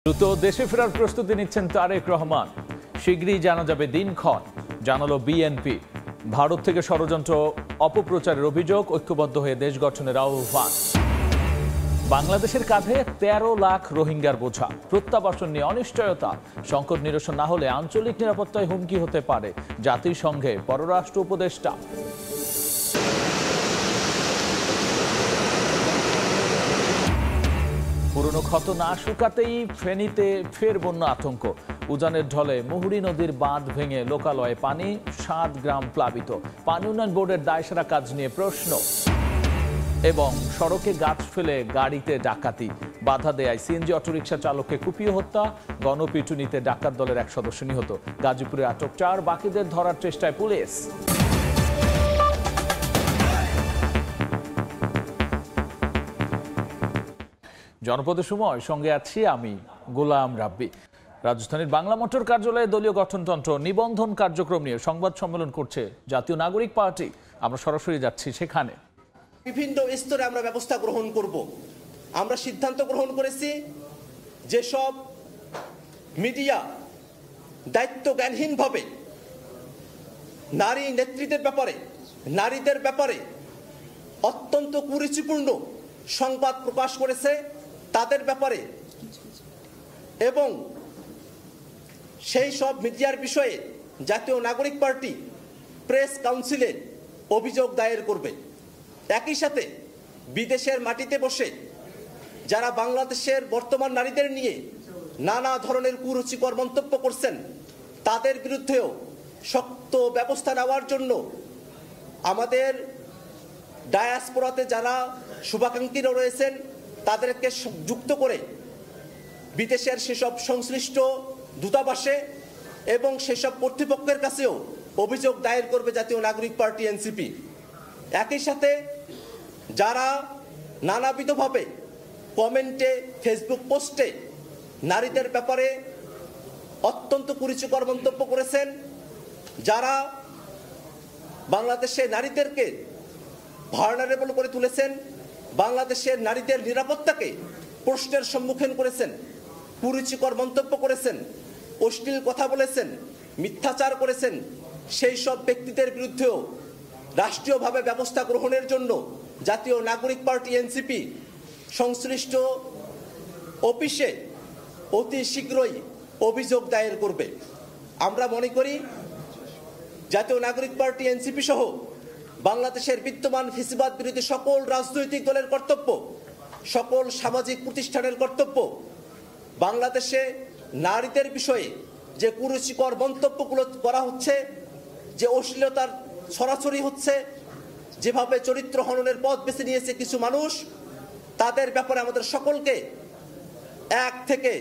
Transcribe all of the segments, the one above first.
দ্রুত দেশে ফেরার প্রস্তুতি নিচ্ছেন তারেক রহমান। শীঘ্রই জানা যাবে দিনক্ষণ, জানালো বিএনপি। ভারত থেকে ষড়যন্ত্র অপপ্রচারের অভিযোগ, ঐক্যবদ্ধ হয়ে দেশ গঠনের আহ্বান। বাংলাদেশের কাঁধে 13 লাখ রোহিঙ্গার বোঝা, প্রত্যাবাসন নিয়ে অনিশ্চয়তা। সংকট নিরসন না হলে আঞ্চলিক নিরাপত্তায় হুমকি হতে পারে, জাতিসংঘে পররাষ্ট্র উপদেষ্টা। পুরনো ক্ষত না শুকাতেই ফেনীতে ফের বন্যা আতঙ্ক। উজানের ঢলে মুহুরী নদীর বাঁধ ভেঙে লোকালয়ে পানি, 7 গ্রাম প্লাবিত। পানি উন্নয়ন বোর্ডের দায়সারা কাজ নিয়ে প্রশ্ন। এবং সড়কে গাছ ফেলে গাড়িতে ডাকাতি, বাধা দেয় সিএনজি অটোরিকশা চালককে কুপিয়ে হত্যা। গণপিটুনিতে ডাকাত দলের এক সদস্য নিহত। গাজীপুরে আটক 4, বাকিদের ধরার চেষ্টায় পুলিশ। জনপদের সময় সঙ্গে আছি আমি গোলাম রাব্বি। রাজধানীর বাংলা মোটর কার্যালয়ে দলীয় গঠনতন্ত্র নিবন্ধন কার্যক্রম নিয়ে সংবাদ সম্মেলন করছে জাতীয় নাগরিক পার্টি। আমরা সরাসরি যাচ্ছি সেখানে। বিভিন্ন স্তরে আমরা ব্যবস্থা গ্রহণ করব। আমরা সিদ্ধান্ত গ্রহণ করেছি যেসব মিডিয়া দায়িত্ব জ্ঞানহীনভাবে নারী নেতৃত্বের ব্যাপারে, নারীদের ব্যাপারে অত্যন্ত কুরুচিপূর্ণ সংবাদ প্রকাশ করেছে তাদের ব্যাপারে এবং সেই সব মিডিয়ার বিষয়ে জাতীয় নাগরিক পার্টি প্রেস কাউন্সিলে অভিযোগ দায়ের করবে। একই সাথে বিদেশের মাটিতে বসে যারা বাংলাদেশের বর্তমান নারীদের নিয়ে নানা ধরনের কুরুচিকর মন্তব্য করছেন তাদের বিরুদ্ধেও শক্ত ব্যবস্থা নেওয়ার জন্য আমাদের ডায়াসপোরাতে যারা শুভাকাঙ্ক্ষীরা রয়েছেন তাদেরকে যুক্ত করে বিদেশের সেসব সংশ্লিষ্ট দূতাবাসে এবং সেসব কর্তৃপক্ষের কাছেও অভিযোগ দায়ের করবে জাতীয় নাগরিক পার্টি এনসিপি। একই সাথে যারা নানাবিধভাবে কমেন্টে, ফেসবুক পোস্টে নারীদের ব্যাপারে অত্যন্ত কুরুচিকর মন্তব্য করেছেন, যারা বাংলাদেশে নারীদেরকে ভালনারেবল করে তুলেছেন, বাংলাদেশের নারীদের নিরাপত্তাকে প্রশ্নের সম্মুখীন করেছেন, কুরুচিকর মন্তব্য করেছেন, অশ্লীল কথা বলেছেন, মিথ্যাচার করেছেন, সেই সব ব্যক্তিদের বিরুদ্ধেও রাষ্ট্রীয়ভাবে ব্যবস্থা গ্রহণের জন্য জাতীয় নাগরিক পার্টি এনসিপি সংশ্লিষ্ট অফিসে অতি শীঘ্রই অভিযোগ দায়ের করবে। আমরা মনে করি জাতীয় নাগরিক পার্টি এনসিপি সহ বাংলাদেশের বিদ্যমান ফ্যাসিবাদ বিরোধী সকল রাজনৈতিক দলের কর্তব্য, সকল সামাজিক প্রতিষ্ঠানের কর্তব্য বাংলাদেশে নারীদের বিষয়ে যে কুরুচিকর মন্তব্যগুলো করা হচ্ছে, যে অশ্লীলতার ছড়াছড়ি হচ্ছে, যেভাবে চরিত্র হননের পথ বেছে নিয়েছে কিছু মানুষ, তাদের ব্যাপারে আমাদের সকলকে এক থেকে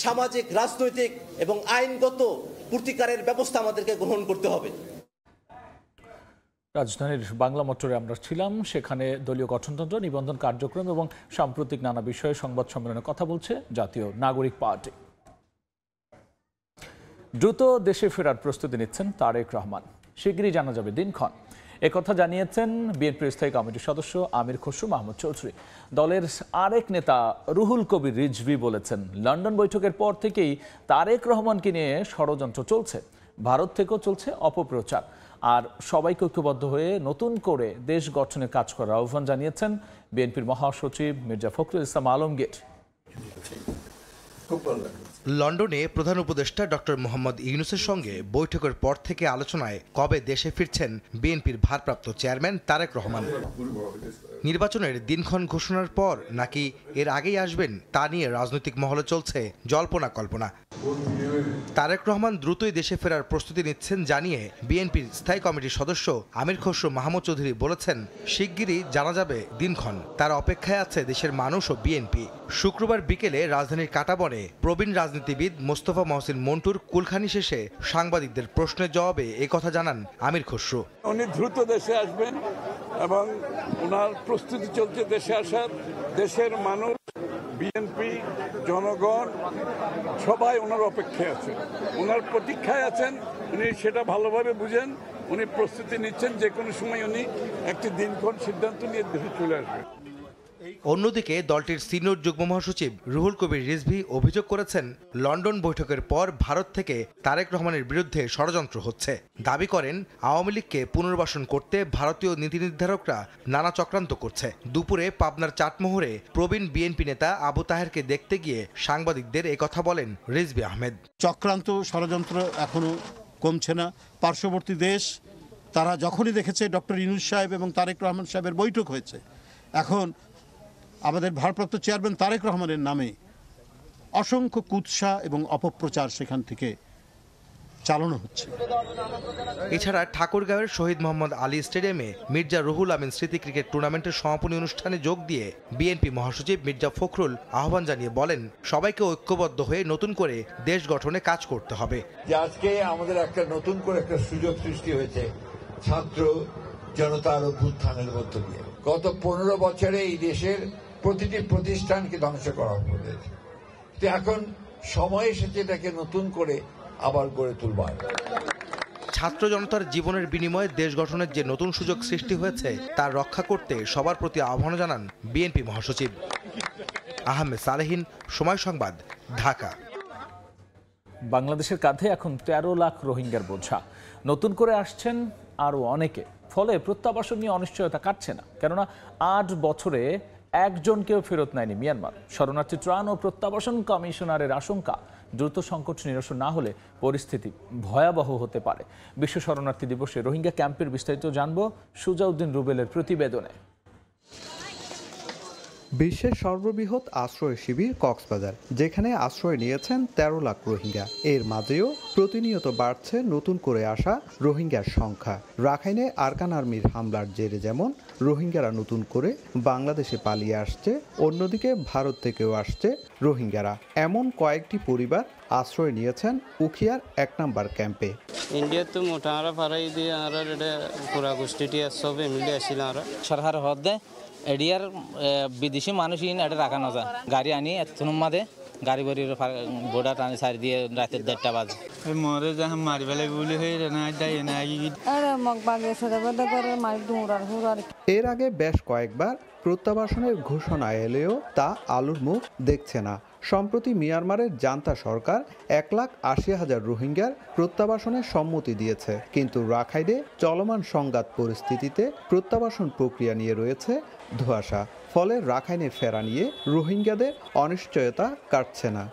সামাজিক, রাজনৈতিক এবং আইনগত প্রতিকারের ব্যবস্থা আমাদেরকে গ্রহণ করতে হবে। রাজধানীর বাংলা মোটরে আমরা ছিলাম, সেখানে দলীয় গঠনতন্ত্র নিবন্ধন কার্যক্রম এবং সাম্প্রতিক নানা বিষয়ে সংবাদ সম্মেলনে কথা বলছে জাতীয় নাগরিক পার্টি। দ্রুত দেশে ফেরার প্রস্তুতি নিচ্ছেন তারেক রহমান। শীঘ্রই জানা যাবে দিনক্ষণ, একথা জানিয়েছেন বিএনপির স্থায়ী কমিটির সদস্য আমির খসরু মাহমুদ চৌধুরী। দলের আরেক নেতা রুহুল কবির রিজভী বলেছেন, লন্ডন বৈঠকের পর থেকেই তারেক রহমানকে নিয়ে ষড়যন্ত্র চলছে, ভারত থেকেও চলছে অপপ্রচার, আর সবাইকে ঐক্যবদ্ধ হয়ে নতুন করে দেশ গঠনের কাজ করার আহ্বান জানিয়েছেন বিএনপির মহাসচিব মির্জা ফখরুল ইসলাম আলমগীর। লন্ডনে প্রধান উপদেষ্টা ডক্টর মোহাম্মদ ইউনূসের সঙ্গে বৈঠকের পর থেকে আলোচনায় কবে দেশে ফিরছেন বিএনপির ভারপ্রাপ্ত চেয়ারম্যান তারেক রহমান। নির্বাচনের দিনক্ষণ ঘোষণার পর নাকি এর আগেই আসবেন তা নিয়ে রাজনৈতিক মহলে চলছে জল্পনা কল্পনা। তারেক রহমান দ্রুতই দেশে ফেরার প্রস্তুতি নিচ্ছেন জানিয়ে বিএনপির স্থায়ী কমিটির সদস্য আমির খসরু মাহমুদ চৌধুরী বলেছেন, শিগগিরই জানা যাবে দিনক্ষণ, তার অপেক্ষায় আছে দেশের মানুষ ও বিএনপি। শুক্রবার বিকেলে রাজধানীর কাঁটাবনে প্রবীণ রাজনীতিবিদ মোস্তফা মহসিন মন্টুর কুলখানি শেষে সাংবাদিকদের প্রশ্নের জবাবে একথা জানান আমির খসরু। উনি দ্রুত দেশে আসবেন এবং ওনার প্রস্তুতি চলছে দেশে আসার। দেশের মানুষ, বিএনপি, জনগণ সবাই ওনার অপেক্ষায় আছেন, ওনার প্রতীক্ষায় আছেন। উনি সেটা ভালোভাবে বুঝেন, উনি প্রস্তুতি নিচ্ছেন, যে কোনো সময় উনি একটি দিনক্ষণ সিদ্ধান্ত নিয়ে দেশে চলে আসবেন। অন্যদিকে দলটির সিনিয়র যুগ্ম মহাসচিব রুহুল কবির রিজভী অভিযোগ করেছেন, লন্ডন বৈঠকের পর ভারত থেকে তারেক রহমানের বিরুদ্ধে ষড়যন্ত্র হচ্ছে। দাবি করেন, আওয়ামী লীগকে পুনর্বাসন করতে ভারতীয় নীতি নির্ধারকরা নানা চক্রান্ত করছে। দুপুরে পাবনার চাটমোহরে প্রবীণ বিএনপি নেতা আবু তাহেরকে দেখতে গিয়ে সাংবাদিকদের একথা বলেন রিজভী আহমেদ। চক্রান্ত ষড়যন্ত্র এখনো কমছে না। পার্শ্ববর্তী দেশ তারা যখনই দেখেছে ডক্টর ইউনূস সাহেব এবং তারেক রহমান সাহেবের বৈঠক হয়েছে, এখন আমাদের ভারপ্রাপ্ত চেয়ারম্যান তারেক রহমানের নামে অসংখ্য কুৎসা এবং অপপ্রচার সেখান থেকে চালানো হচ্ছে। এছাড়া ঠাকুরগাঁওয়ের শহীদ মোহাম্মদ আলী স্টেডিয়ামে মির্জা রুহুল আমিন স্মৃতি ক্রিকেট টুর্নামেন্টের সমাপনী অনুষ্ঠানে যোগ দিয়ে বিএনপি মহাসচিব মির্জা ফখরুল আহ্বান জানিয়ে বলেন, সবাইকে ঐক্যবদ্ধ হয়ে নতুন করে দেশ গঠনে কাজ করতে হবে। আজকে আমাদের একটা নতুন করে একটা সুযোগ সৃষ্টি হয়েছে ছাত্র জনতার অভ্যুত্থানের মধ্য দিয়ে। গত 15 বছরে এই দেশের প্রতিটি প্রতিষ্ঠানকে ধ্বংস করা হয়েছে। এখন সময় এসেছে এটাকে নতুন করে আবার গড়ে তুলবার। ছাত্র জনতার জীবনের বিনিময়ে দেশ গঠনের যে নতুন সুযোগ সৃষ্টি হয়েছে তা রক্ষা করতে সবার প্রতি আহ্বান জানান বিএনপি মহাসচিব। আহমেদ সালেহীন, সময় সংবাদ, ঢাকা। বাংলাদেশের কাঁধে এখন 13 লাখ রোহিঙ্গার বোঝা। নতুন করে আসছেন আরও অনেকে, ফলে প্রত্যাবাসন নিয়ে অনিশ্চয়তা কাটছে না। কেননা 8 বছরে একজনকেও ফেরত নেয়নি মিয়ানমার। শরণার্থী ত্রাণ ও প্রত্যাবাসন কমিশনারের আশঙ্কা, দ্রুত সংকট নিরসন না হলে পরিস্থিতি ভয়াবহ হতে পারে। বিশ্ব শরণার্থী দিবসে রোহিঙ্গা ক্যাম্পের বিস্তারিত জানব সুজাউদ্দিন রুবেলের প্রতিবেদনে। বিশ্বের সর্ববৃহৎ আশ্রয় শিবির কক্সবাজার, যেখানে আশ্রয় নিয়েছেন 13 লাখ রোহিঙ্গা। এর মাঝেও প্রতিনিয়ত বাড়ছে নতুন করে আসা রোহিঙ্গার সংখ্যা। রাখাইনে আরকান আর্মির হামলার জেরে যেমন রোহিঙ্গারা নতুন করে বাংলাদেশে পালিয়ে আসছে, অন্যদিকে ভারত থেকেও আসছে রোহিঙ্গারা। এমন কয়েকটি পরিবার আশ্রয় নিয়েছেন উখিয়ার 1 নম্বর ক্যাম্পে। ইন্ডিয়া তো মোটা আরা পারাই দিয়ে আর পুরা গোষ্ঠীটি সব মিলে আসছিল। আর সরকার হদে এডিয়ার বিদেশি মানুষ এটা রাখা না যায়। গাড়ি আনি এতন মাদে গাড়ি বাড়ির বোর্ডার টানি সারি দিয়ে রাতের 1:30 বাজে মরে যখন মারি ফেলে বলে হয়ে এর আগে বেশ কয়েকবার প্রত্যাবাসনের ঘোষণা এলেও তা আলুর মুখ দেখছে না। সম্প্রতি মিয়ানমারের জান্তা সরকার 1,80,000 রোহিঙ্গার প্রত্যাবাসনের সম্মতি দিয়েছে, কিন্তু রাখাইনে চলমান সংঘাত পরিস্থিতিতে প্রত্যাবাসন প্রক্রিয়া নিয়ে রয়েছে ধোঁয়াশা। ফলে রাখাইনে ফেরা নিয়ে রোহিঙ্গাদের অনিশ্চয়তা কাটছে না।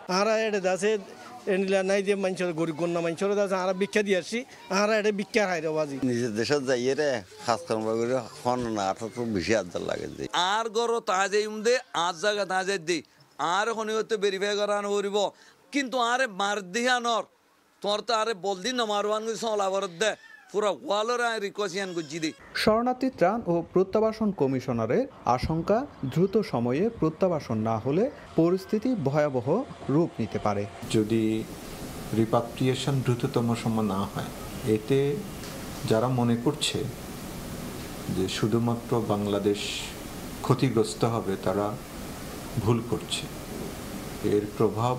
নিজের দেশত যাইয়ে রে খাস কাম করে হন না তো বেশি আদার লাগে যে আর গর তাজে উমদে আজ জায়গা তাজে দি আর হনি হতে ভেরিফাই করান হরিব, কিন্তু আরে মার দিহানর তোর তো আরে বলদি না মারওয়ান সলাবর দে পুরা ওয়ালর রিকোয়েশন গুজি দি। শরণার্থী ত্রাণ ও প্রত্যাবাসন কমিশনারের আশঙ্কা, দ্রুত সময়ে প্রত্যাবাসন না হলে পরিস্থিতি ভয়াবহ রূপ নিতে পারে। যদি রিপাট্রিয়েশন দ্রুততম সময় না হয়, এতে যারা মনে করছে যে শুধুমাত্র বাংলাদেশ ক্ষতিগ্রস্ত হবে তারা ভুল করছে। এর প্রভাব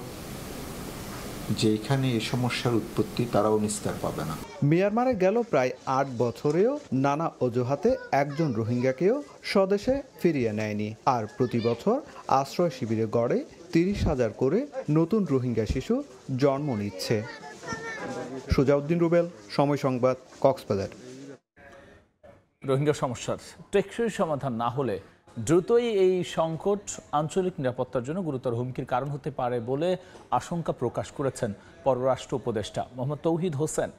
যেখানে এই সমস্যার উৎপত্তি তারাও নিস্তার পাবে না। মিয়ানমারে গেল প্রায় 8 বছরেও নানা অজুহাতে একজন রোহিঙ্গাকেও স্বদেশে ফিরিয়ে নেয়নি। আর প্রতি বছর আশ্রয় শিবিরে গড়ে 30,000 করে নতুন রোহিঙ্গা শিশু জন্ম নিচ্ছে। সুজাউদ্দিন রুবেল, সময় সংবাদ, কক্সবাজার। রোহিঙ্গা সমস্যার টেকসই সমাধান না হলে দ্রুতই এই সংকট আঞ্চলিক নিরাপত্তার জন্য গুরুতর হুমকির কারণ হতে পারে বলে আশঙ্কা প্রকাশ করেছেন পররাষ্ট্র উপদেষ্টা মোহাম্মদ তৌহিদ হোসেন।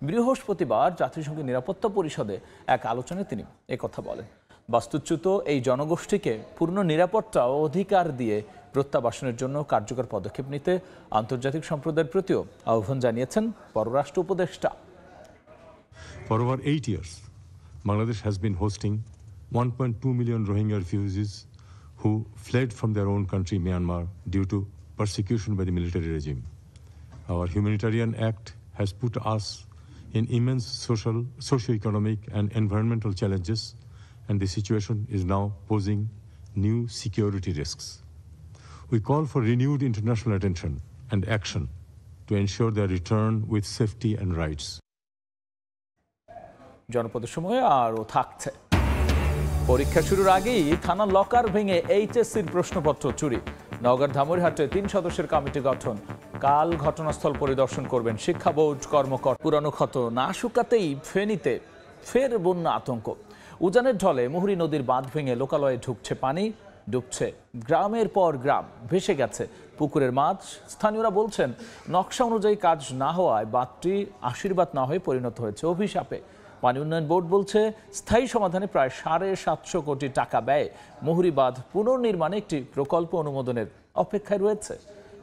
বৃহস্পতিবার জাতিসংঘের নিরাপত্তা পরিষদে এক আলোচনায় তিনি একথা বলেন। বাস্তুচ্যুত এই জনগোষ্ঠীকে পূর্ণ নিরাপত্তা ও অধিকার দিয়ে প্রত্যাবাসনের জন্য কার্যকর পদক্ষেপ নিতে আন্তর্জাতিক সম্প্রদায়ের প্রতিও আহ্বান জানিয়েছেন পররাষ্ট্র উপদেষ্টা। For over 8 years, Bangladesh has been hosting 1.2 million Rohingya refugees who fled from their own country, Myanmar, due to persecution by the military regime. Our humanitarian act has put us in immense socio-economic and environmental challenges, and the situation is now posing new security risks. We call for renewed international attention and action to ensure their return with safety and rights. জনপদের সময় আরও থাকছে। পরীক্ষা শুরুর আগেই থানা locker ভেঙে এইচএসসির প্রশ্নপত্র চুরি। নওগাঁর ধামইরহাটে 3 সদস্যের কমিটি গঠন। কাল ঘটনাস্থল পরিদর্শন করবেন শিক্ষা বোর্ড কর্মকর্তা। পুরানো ক্ষত না শুকাতেই ফেনীতে ফের বন্যা আতঙ্ক। উজানের ঢলে মুহুরী নদীর বাঁধ ভেঙে লোকালয়ে ঢুকছে পানি, ডুবছে গ্রামের পর গ্রাম, ভেসে গেছে পুকুরের মাছ। স্থানীয়রা বলছেন নকশা অনুযায়ী কাজ না হওয়ায় বাঁধটি আশীর্বাদ না হয়ে পরিণত হয়েছে অভিশাপে। পানি উন্নয়ন বোর্ড বলছে স্থায়ী সমাধানে প্রায় 750 কোটি টাকা ব্যয়ে মুহুরী বাঁধ পুনর্নির্মাণে একটি প্রকল্প অনুমোদনের অপেক্ষায় রয়েছে।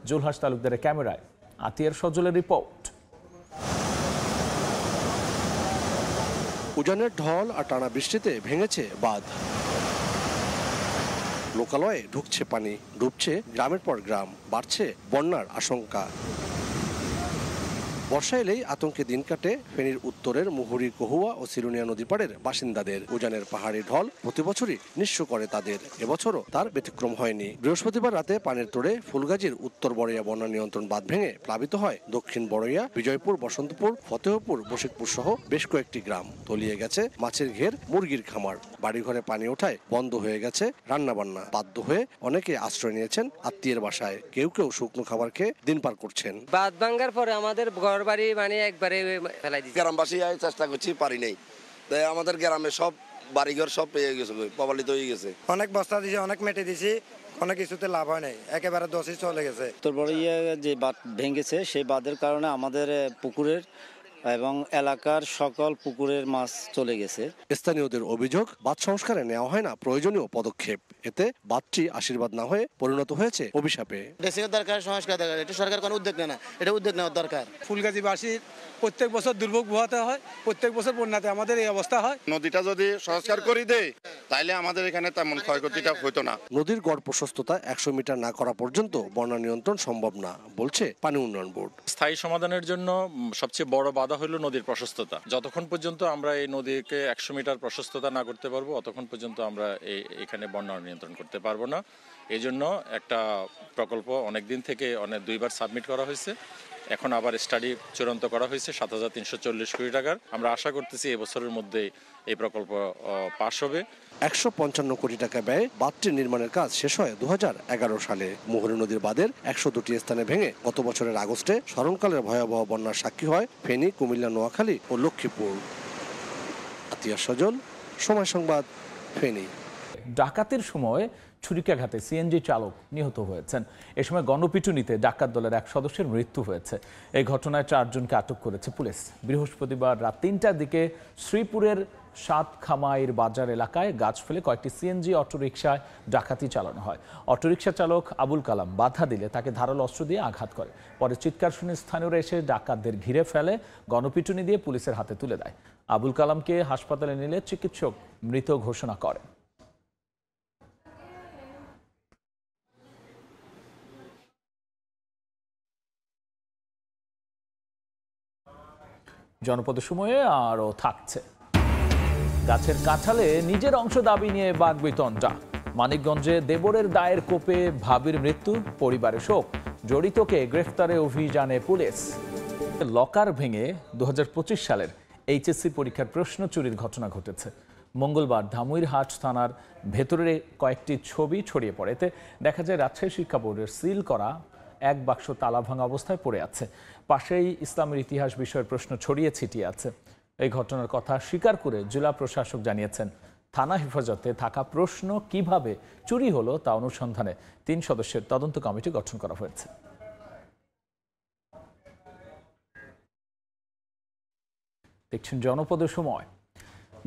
জুলহাস তালুকদারের ক্যামেরায় আতিয়ার সজলের রিপোর্ট। উজানের ঢল আর টানা বৃষ্টিতে ভেঙেছে বাঁধ, লোকালয়ে ঢুকছে পানি, ডুবছে গ্রামের পর গ্রাম, বাড়ছে বন্যার আশঙ্কা। বর্ষা এলেই আতঙ্কে দিন কাটে ফেনীর উত্তরের মুহুরী, কহুয়া ও সিরুনিয়া নদী পাড়ের বাসিন্দাদের। উজানের পাহাড়ি ঢল প্রতি বছরই নিঃস্ব করে তাদের, এবছরও তার ব্যতিক্রম হয়নি। বৃহস্পতিবার রাতে পানির তোড়ে ফুলগাজীর উত্তর বড়ইয়া বন্যা নিয়ন্ত্রণ বাঁধ ভেঙে প্লাবিত হয় দক্ষিণ বড়ইয়া, বিজয়পুর, বসন্তপুর, ফতেহপুর, বশিকপুর সহ বেশ কয়েকটি গ্রাম। তলিয়ে গেছে মাছের ঘের, মুরগির খামার। বাড়িঘরে পানি ওঠায় বন্ধ হয়ে গেছে রান্নাবান্না। বাধ্য হয়ে অনেকে আশ্রয় নিয়েছেন আত্মীয়ের বাসায়। কেউ কেউ শুকনো খাবার খেয়ে দিন পার করছেন। বাঁধ ভাঙার পরে আমাদের বাড়ি মানে একবারে ফেলাই দিচ্ছে। গ্রামবাসী চেষ্টা করছি, পারি নাই। তাই আমাদের গ্রামে সব বাড়িঘর সব পেয়ে গেছে, প্রবলিত হয়ে গেছে। অনেক বস্তা দিয়েছি, অনেক মেটে দিয়েছি, অনেক কিছুতে লাভ হয় নাই, একেবারে দোষই চলে গেছে। তোর বড় যে বাঁধ ভেঙেছে সেই বাঁধের কারণে আমাদের পুকুরের এবং এলাকার সকল পুকুরের মাছ চলে গেছে। স্থানীয়দের অভিযোগ বাঁধ সংস্কারে নেওয়া হয় না প্রয়োজনীয় পদক্ষেপ। এতে বাঁধটি আশীর্বাদ না হয়ে পরিণত হয়েছে অভিশাপে। দরকার সংস্কার দরকার, এটা সরকার কোনো উদ্যোগ নেয় না, এটা উদ্যোগ নেওয়ার দরকার। ফুলগাজীবাসীর প্রত্যেক বছর দুর্ভোগ পোহাতে হয়, প্রত্যেক বছর বন্যাতে আমাদের এই অবস্থা হয়। নদীটা যদি সংস্কার করে দেয় তাহলে আমাদের এখানে তেমন ক্ষয়ক্ষতিটা হতো না। নদীর গড় প্রশস্ততা 100 মিটার না করা পর্যন্ত বন্যা নিয়ন্ত্রণ সম্ভব না বলছে পানি উন্নয়ন বোর্ড। স্থায়ী সমাধানের জন্য সবচেয়ে বড় বাধা হলো নদীর প্রশস্ততা। যতক্ষণ পর্যন্ত আমরা এই নদীকে 100 মিটার প্রশস্ততা না করতে পারবো ততক্ষণ পর্যন্ত আমরা এখানে বন্যা নিয়ন্ত্রণ করতে পারবো না। এই জন্য একটা প্রকল্প অনেকদিন থেকে 2বার সাবমিট করা হয়েছে। এখন আবার স্টাডি চূড়ান্ত করা হয়েছে 7,340 কোটি টাকার। আমরা আশা করতেছি এবছরের মধ্যে এই প্রকল্প পাশ হবে। 155 কোটি টাকা ব্যয়ে বাঁধটি নির্মাণের কাজ শেষ হয় 2011 সালে। মুহুরী নদীর বাঁধের 102টি স্থানে ভেঙে গত বছরের আগস্টে স্মরণকালের ভয়াবহ বন্যার সাক্ষী হয় ফেনী, কুমিল্লা, নোয়াখালী ও লক্ষ্মীপুর। আতিয়া সজল, সময় সংবাদ, ফেনী। ডাকাতির সময় ছুরিকাঘাতে সিএনজি চালক নিহত হয়েছেন। এ সময় গণপিটুনিতে ডাকাত দলের এক সদস্যের মৃত্যু হয়েছে। এই ঘটনায় 4 জনকে আটক করেছে পুলিশ। বৃহস্পতিবার রাত 3টার দিকে শ্রীপুরের সাতখামাইর বাজার এলাকায় গাছ ফেলে কয়েকটি সিএনজি অটোরিকশায় ডাকাতি চালানো হয়। অটোরিকশা চালক আবুল কালাম বাধা দিলে তাকে ধারালো অস্ত্র দিয়ে আঘাত করে। পরে চিৎকার শুনে স্থানীয়রা এসে ডাকাতদের ঘিরে ফেলে, গণপিটুনি দিয়ে পুলিশের হাতে তুলে দেয়। আবুল কালামকে হাসপাতালে নিলে চিকিৎসক মৃত ঘোষণা করে। জনপদের সময়ে আরও থাকছে। গাছের কাঁঠালে নিজের অংশ দাবি নিয়ে বাগবিতণ্ডা। মানিকগঞ্জে দেবরের দায়ের কোপে ভাবির মৃত্যু, পরিবারে শোক। জড়িতকে গ্রেফতারে অভিযানে পুলিশ। লকার ভেঙে 2025 সালের এইচএসসি পরীক্ষার প্রশ্ন চুরির ঘটনা ঘটেছে। মঙ্গলবার ধামইরহাট থানার ভেতরে কয়েকটি ছবি ছড়িয়ে পড়ে। এতে দেখা যায় রাজশাহী শিক্ষা বোর্ডের সিল করা এক বাক্স তালা ভাঙা অবস্থায় পড়ে আছে। পাশেই ইসলামের ইতিহাস বিষয়ের প্রশ্ন ছড়িয়ে ছিটিয়ে আছে। এই ঘটনার কথা স্বীকার করে জেলা প্রশাসক জানিয়েছেন, থানা হেফাজতে থাকা প্রশ্ন কিভাবে চুরি হলো তা অনুসন্ধানে 3 সদস্যের তদন্ত কমিটি গঠন করা হয়েছে। দেখছেন জনপদের সময়।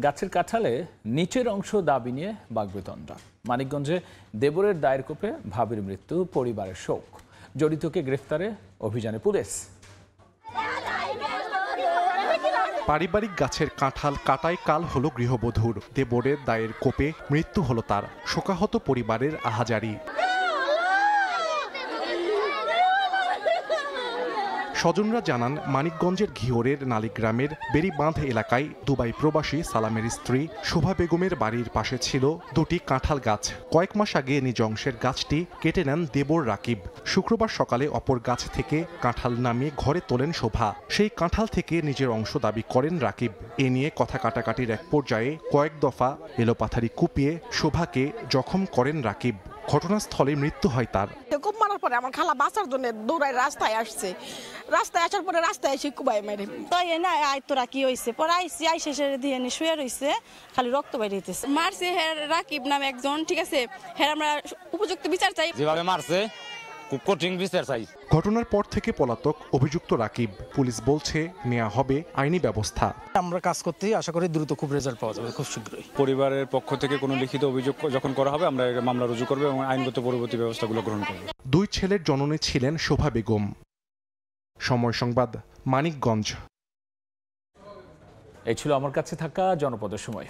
গাছের কাঁঠালে নিচের অংশ দাবি নিয়ে বাগবিতণ্ডা। মানিকগঞ্জে দেবরের দায়ের কোপে ভাবির মৃত্যু, পরিবারের শোক। জড়িতকে গ্রেফতারে অভিযানে পুলিশ। পারিবারিক গাছের কাঁঠাল কাটায় কাল হলো গৃহবধূর। দেবরের দায়ের কোপে মৃত্যু হলো তার, শোকাহত পরিবারের আহাজারি। স্বজনরা জানান মানিকগঞ্জের ঘিওরের নালিগ্রামের বেরিবাঁধ এলাকায় দুবাই প্রবাসী সালামের স্ত্রী শোভা বেগমের বাড়ির পাশে ছিল দুটি কাঁঠাল গাছ। কয়েক মাস আগে নিজ অংশের গাছটি কেটে নেন দেবর রাকিব। শুক্রবার সকালে অপর গাছ থেকে কাঁঠাল নামিয়ে ঘরে তোলেন শোভা। সেই কাঁঠাল থেকে নিজের অংশ দাবি করেন রাকিব। এ নিয়ে কথা কাটাকাটির এক পর্যায়ে কয়েক দফা এলোপাথারি কুপিয়ে শোভাকে জখম করেন রাকিব। ঘটনাস্থলে মৃত্যু হয় তার। খুব মারার পরে আমার খালা বাঁচার জন্য দৌড়ায় রাস্তায় আসছে, রাস্তায় আসার পরে রাস্তায় এসে কুবাই মেরে তাই না আয় তোরা কি হয়েছে পরে আইসি আইসে দিয়ে শুয়ে রয়েছে, খালি রক্ত বাইরে হইতেছে। মারছে হ্যাঁ রাকিব নামে একজন, ঠিক আছে, হ্যাঁ আমরা উপযুক্ত বিচার চাই। যেভাবে মারছে খুব কঠিন বিচার চাই। ঘটনার পর থেকে পলাতক অভিযুক্ত রাকিব। পুলিশ বলছে নেওয়া হবে আইনি ব্যবস্থা। আমরা কাজ করতেই আশা করি দ্রুত খুব রেজাল্ট পাওয়া যাবে খুব শীঘ্রই। পরিবারের পক্ষ থেকে কোনো লিখিত অভিযোগ যখন করা হবে আমরা মামলা রুজু করব এবং আইনগত পরবর্তী ব্যবস্থাগুলো গ্রহণ করব। দুই ছেলের জননী ছিলেন শোভা বেগম। সময় সংবাদ, মানিকগঞ্জ। এই ছিল আমার কাছে থাকা জনপদের সময়।